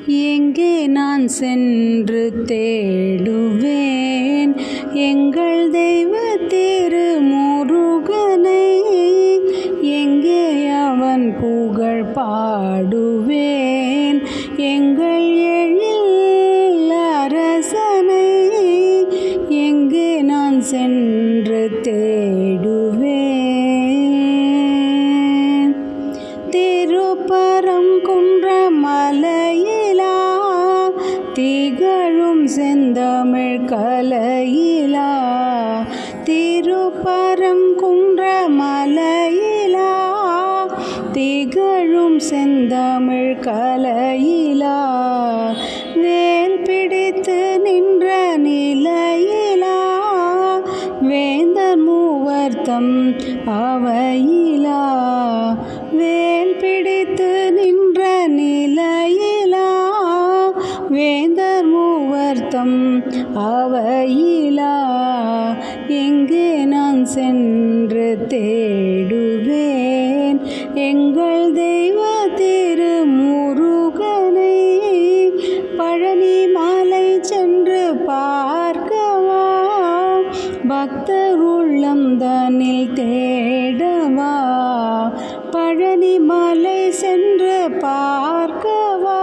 எங்கே நான் சென்று தேடுவேன் எங்கள் தெய்வ திருமுருகனை? எங்கே அவன் புகழ் பாடுவேன் எங்கள் எழில் அரசனை? எங்கே நான் சென்று தேடுவேன்? திருப்பரங்குன்ற மலையிலா திகழும் செந்தமிழ் கலையிலா? திருப்பரங்குன்ற மலையிலா திகழும் செந்தமிழ் கலையிலா? வேல் பிடித்து நின்ற நிலையிலா வேந்தர் மூவர்த்தம் அவையிலா? வேல் பிடித்து நின்ற நிலையிலா வேந்தர் மூவர்த்தம் அவையிலா? எங்கே நான் சென்று தேடுவேன் எங்கள் தெய்வ திருமுருகனை? பழனி மலை சென்று பார்க்கவா பக்தர் உள்ளம் தனில் தேடவா? பழனி மலை சென்று பார்க்கவா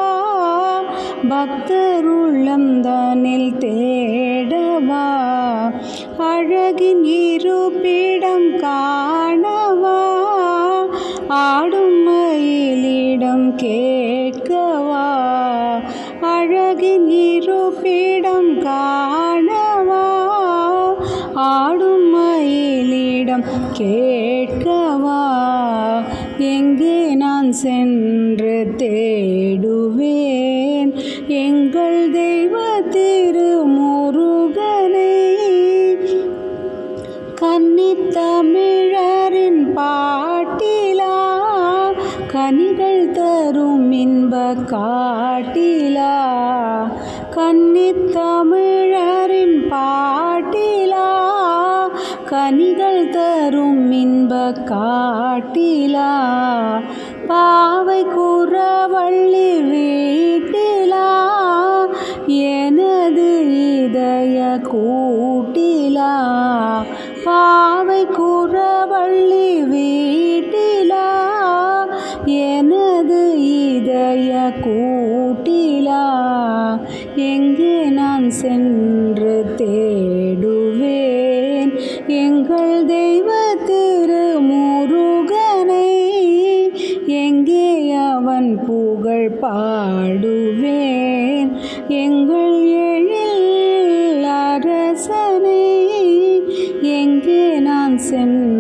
பக்தர் உள்ளம் தனில் தேடவா? அழகின் இருப்பிடம் காணவா ஆடும் மயிலிடம் கேட்கவா? அழகின் இருப்பிடம் காணவா ஆடும் மயிலிடம் கேட்கவா? எங்கே நான் சென்று தேடுவேன் எங்கள் தெய்வ திருமுருகனை? கன்னித் தமிழரின் பாட்டிலா கனிகள் தரும் இன்ப காட்டிலா? கன்னித் தமிழரின் பாட்டிலா கனிகள் தரும் இன்ப காட்டிலா? பாவை குறவள்ளி வீட்டிலா எனது இதய கூட்டிலா? பாவை குறவள்ளி வீட்டிலா எனது இதய கூட்டிலா? எங்கே நான் சென்று தேடுவேன் எங்கள் தெய்வ திருமுருகனை? எங்கே அவன் புகழ் பாடுவேன் எங்கள் எழில் அரசனை? எங்கே நான் சென்று